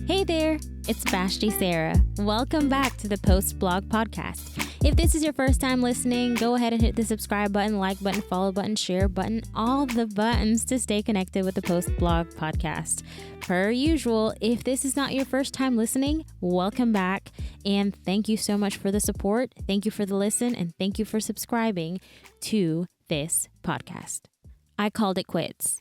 Hey there, it's Vashti Sarah. Welcome back to the Post Blog Podcast. If this is your first time listening, go ahead and hit the subscribe button, like button, follow button, share button, all the buttons to stay connected with the Post Blog Podcast. Per usual, if this is not your first time listening, welcome back. And thank you so much for the support. Thank you for the listen, and thank you for subscribing to this podcast. I called it quits.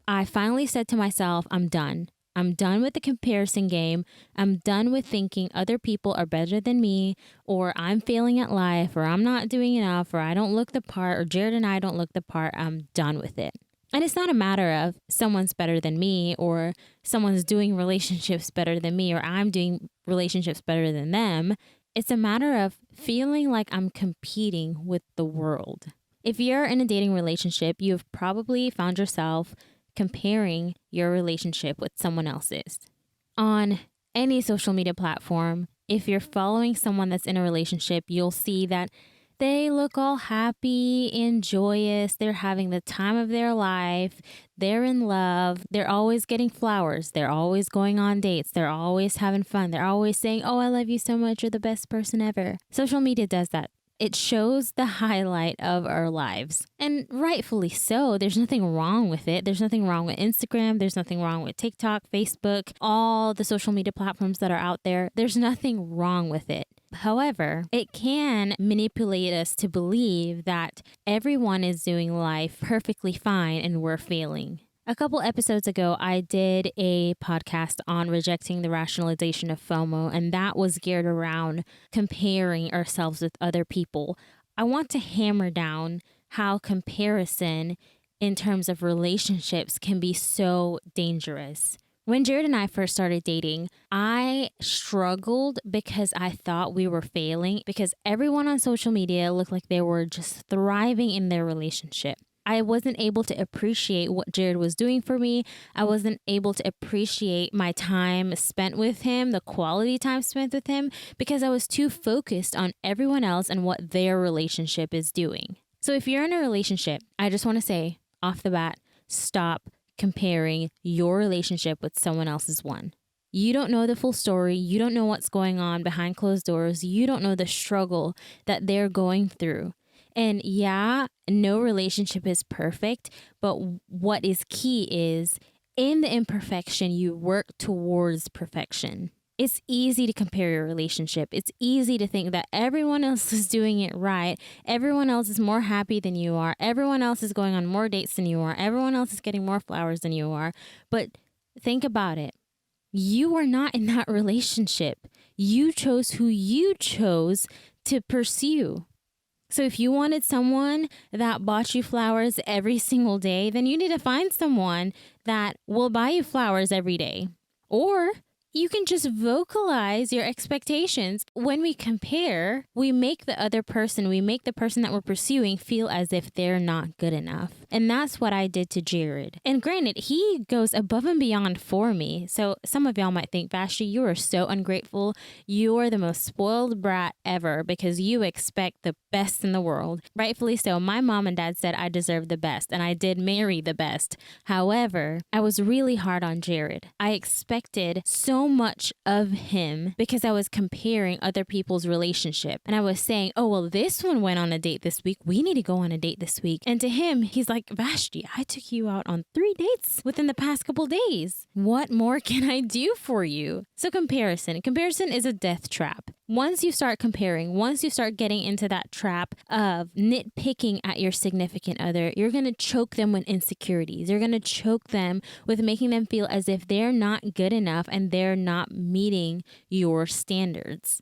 I finally said to myself, I'm done. I'm done with the comparison game. I'm done with thinking other people are better than me, or I'm failing at life, or I'm not doing enough, or I don't look the part, or Jared and I don't look the part. I'm done with it. And it's not a matter of someone's better than me, or someone's doing relationships better than me, or I'm doing relationships better than them. It's a matter of feeling like I'm competing with the world. If you're in a dating relationship, you've probably found yourself comparing your relationship with someone else's. On any social media platform, if you're following someone that's in a relationship, you'll see that they look all happy and joyous. They're having the time of their life. They're in love. They're always getting flowers. They're always going on dates. They're always having fun. They're always saying, "Oh, I love you so much. You're the best person ever." Social media does that. It shows the highlight of our lives. And rightfully so. There's nothing wrong with it. There's nothing wrong with Instagram. There's nothing wrong with TikTok, Facebook, all the social media platforms that are out there. There's nothing wrong with it. However, it can manipulate us to believe that everyone is doing life perfectly fine and we're failing. A couple episodes ago, I did a podcast on rejecting the rationalization of FOMO, and that was geared around comparing ourselves with other people. I want to hammer down how comparison in terms of relationships can be so dangerous. When Jared and I first started dating, I struggled because I thought we were failing because everyone on social media looked like they were just thriving in their relationship. I wasn't able to appreciate what Jared was doing for me. I wasn't able to appreciate my time spent with him, the quality time spent with him, because I was too focused on everyone else and what their relationship is doing. So if you're in a relationship, I just want to say off the bat, stop comparing your relationship with someone else's one. You don't know the full story. You don't know what's going on behind closed doors. You don't know the struggle that they're going through. And yeah, no relationship is perfect, but what is key is in the imperfection, you work towards perfection. It's easy to compare your relationship. It's easy to think that everyone else is doing it right. Everyone else is more happy than you are. Everyone else is going on more dates than you are. Everyone else is getting more flowers than you are. But think about it. You are not in that relationship. You chose who you chose to pursue. So if you wanted someone that bought you flowers every single day, then you need to find someone that will buy you flowers every day. Or you can just vocalize your expectations. When we compare, we make the other person, we make the person that we're pursuing feel as if they're not good enough. And that's what I did to Jared. And granted, he goes above and beyond for me. So some of y'all might think, Vashti, you are so ungrateful. You are the most spoiled brat ever because you expect the best in the world. Rightfully so. My mom and dad said I deserve the best, and I did marry the best. However, I was really hard on Jared. I expected so much of him because I was comparing other people's relationship. And I was saying, oh, well, this one went on a date this week. We need to go on a date this week. And to him, he's like, Vashti, I took you out on 3 dates within the past couple days. What more can I do for you? So comparison is a death trap. Once you start comparing, once you start getting into that trap of nitpicking at your significant other, you're going to choke them with insecurities. You're going to choke them with making them feel as if they're not good enough and they're not meeting your standards.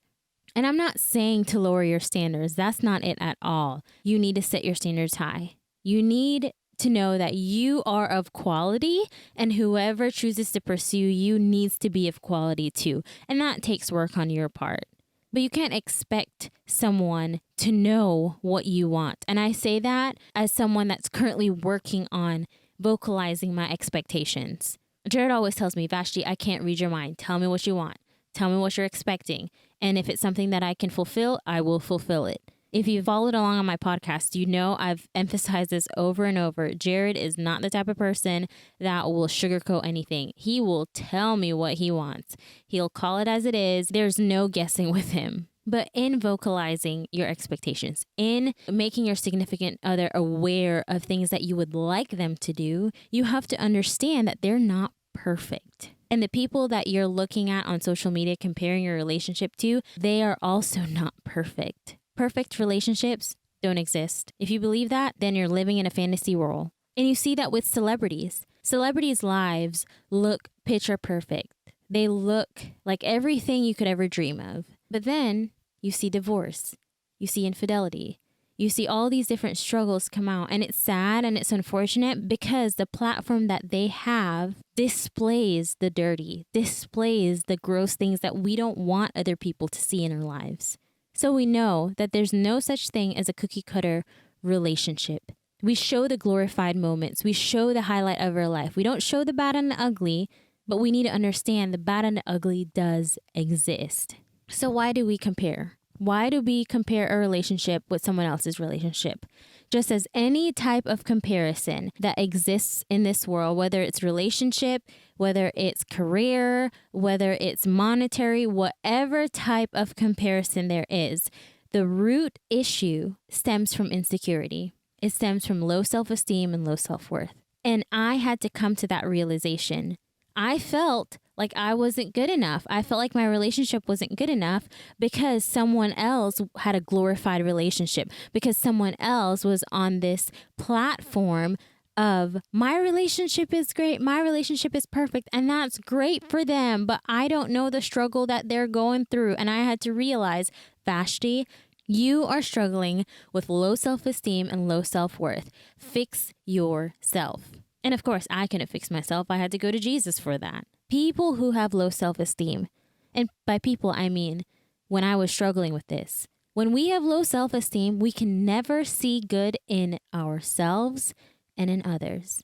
And I'm not saying to lower your standards. That's not it at all. You need to set your standards high. You need to know that you are of quality, and whoever chooses to pursue you needs to be of quality too. And that takes work on your part. But you can't expect someone to know what you want. And I say that as someone that's currently working on vocalizing my expectations. Jared always tells me, Vashti, I can't read your mind. Tell me what you want. Tell me what you're expecting. And if it's something that I can fulfill, I will fulfill it. If you followed along on my podcast, you know I've emphasized this over and over. Jared is not the type of person that will sugarcoat anything. He will tell me what he wants. He'll call it as it is. There's no guessing with him. But in vocalizing your expectations, in making your significant other aware of things that you would like them to do, you have to understand that they're not perfect. And the people that you're looking at on social media, comparing your relationship to, they are also not perfect. Perfect relationships don't exist. If you believe that, then you're living in a fantasy world. And you see that with celebrities. Celebrities' lives look picture perfect. They look like everything you could ever dream of. But then you see divorce. You see infidelity. You see all these different struggles come out. And it's sad and it's unfortunate because the platform that they have displays the dirty, displays the gross things that we don't want other people to see in our lives. So we know that there's no such thing as a cookie cutter relationship. We show the glorified moments. We show the highlight of our life. We don't show the bad and the ugly, but we need to understand the bad and the ugly does exist. So why do we compare? Why do we compare a relationship with someone else's relationship? Just as any type of comparison that exists in this world, whether it's relationship, whether it's career, whether it's monetary, whatever type of comparison there is, the root issue stems from insecurity. It stems from low self-esteem and low self-worth. And I had to come to that realization. I felt like I wasn't good enough. I felt like my relationship wasn't good enough because someone else had a glorified relationship, because someone else was on this platform of my relationship is great, my relationship is perfect, and that's great for them, but I don't know the struggle that they're going through. And I had to realize, Vashti, you are struggling with low self-esteem and low self-worth. Fix yourself. And of course, I couldn't fix myself. I had to go to Jesus for that. People who have low self-esteem, and by people, I mean when I was struggling with this, when we have low self-esteem, we can never see good in ourselves and in others.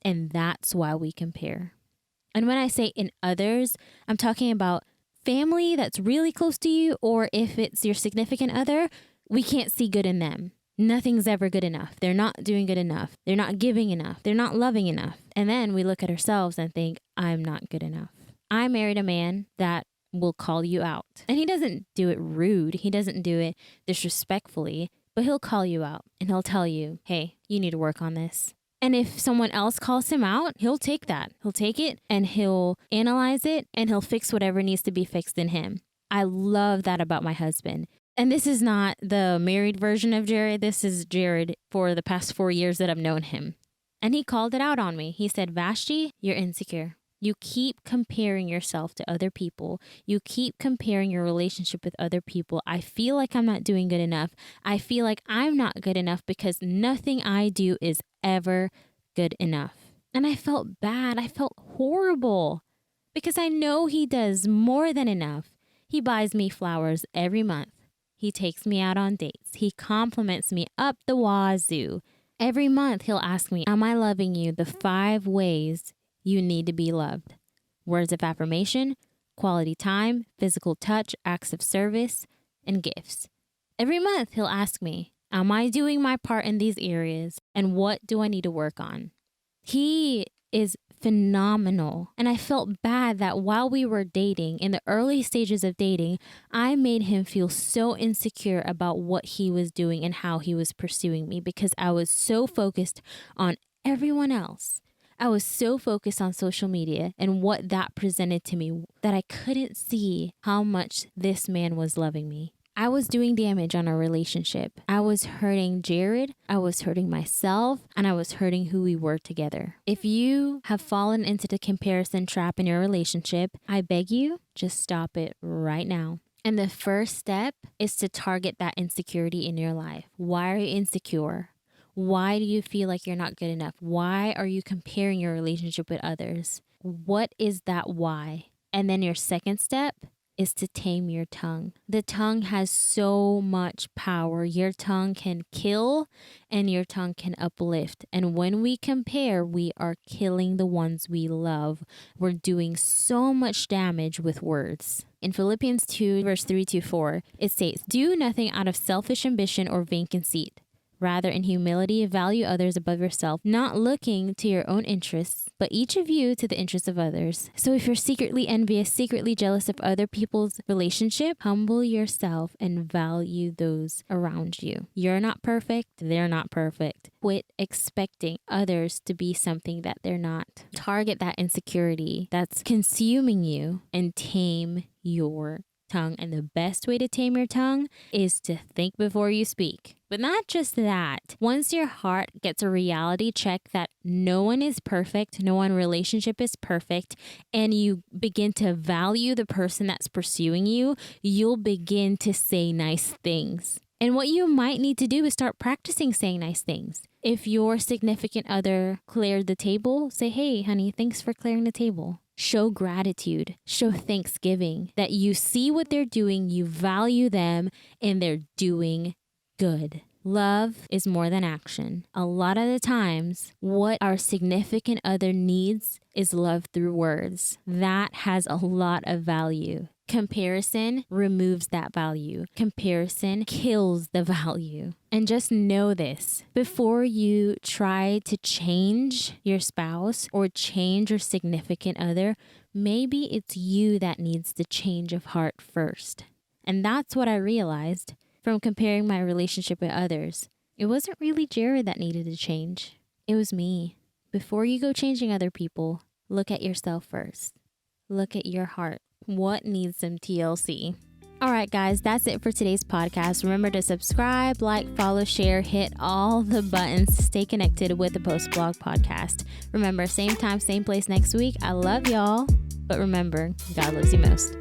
And that's why we compare. And when I say in others, I'm talking about family that's really close to you, or if it's your significant other, we can't see good in them. Nothing's ever good enough. They're not doing good enough. They're not giving enough. They're not loving enough. And then we look at ourselves and think, I'm not good enough. I married a man that will call you out. And he doesn't do it rude. He doesn't do it disrespectfully, but he'll call you out and he'll tell you, hey, you need to work on this. And if someone else calls him out, he'll take that. He'll take it and he'll analyze it and he'll fix whatever needs to be fixed in him. I love that about my husband. And this is not the married version of Jared. This is Jared for the past 4 years that I've known him. And he called it out on me. He said, Vashti, you're insecure. You keep comparing yourself to other people. You keep comparing your relationship with other people. I feel like I'm not doing good enough. I feel like I'm not good enough because nothing I do is ever good enough. And I felt bad. I felt horrible because I know he does more than enough. He buys me flowers every month. He takes me out on dates. He compliments me up the wazoo. Every month he'll ask me, am I loving you the 5 ways you need to be loved? Words of affirmation, quality time, physical touch, acts of service, and gifts. Every month he'll ask me, am I doing my part in these areas? And what do I need to work on? He is phenomenal. And I felt bad that while we were dating, in the early stages of dating, I made him feel so insecure about what he was doing and how he was pursuing me because I was so focused on everyone else. I was so focused on social media and what that presented to me that I couldn't see how much this man was loving me. I was doing damage on our relationship. I was hurting Jared, I was hurting myself, and I was hurting who we were together. If you have fallen into the comparison trap in your relationship, I beg you, just stop it right now. And the first step is to target that insecurity in your life. Why are you insecure? Why do you feel like you're not good enough? Why are you comparing your relationship with others? What is that why? And then your second step is to tame your tongue. The tongue has so much power. Your tongue can kill and your tongue can uplift. And when we compare, we are killing the ones we love. We're doing so much damage with words. In Philippians 2, verse 3-4, it states, "Do nothing out of selfish ambition or vain conceit. Rather, in humility, value others above yourself, not looking to your own interests, but each of you to the interests of others. So if you're secretly envious, secretly jealous of other people's relationship, humble yourself and value those around you." You're not perfect. They're not perfect. Quit expecting others to be something that they're not. Target that insecurity that's consuming you and tame your tongue. And the best way to tame your tongue is to think before you speak. But not just that. Once your heart gets a reality check that no one is perfect, no one relationship is perfect, and you begin to value the person that's pursuing you, you'll begin to say nice things. And what you might need to do is start practicing saying nice things. If your significant other cleared the table, say, "Hey, honey, thanks for clearing the table." Show gratitude, show thanksgiving that you see what they're doing, you value them, and they're doing good. Love is more than action. A lot of the times, what our significant other needs is love through words. That has a lot of value. Comparison removes that value. Comparison kills the value. And just know this, before you try to change your spouse or change your significant other, maybe it's you that needs the change of heart first. And that's what I realized from comparing my relationship with others. It wasn't really Jared that needed to change. It was me. Before you go changing other people, look at yourself first. Look at your heart. What needs some TLC? All right, guys, that's it for today's podcast. Remember to subscribe, like, follow, share, hit all the buttons to stay connected with the Post Blog Podcast. Remember, same time, same place next week. I love y'all. But remember, God loves you most.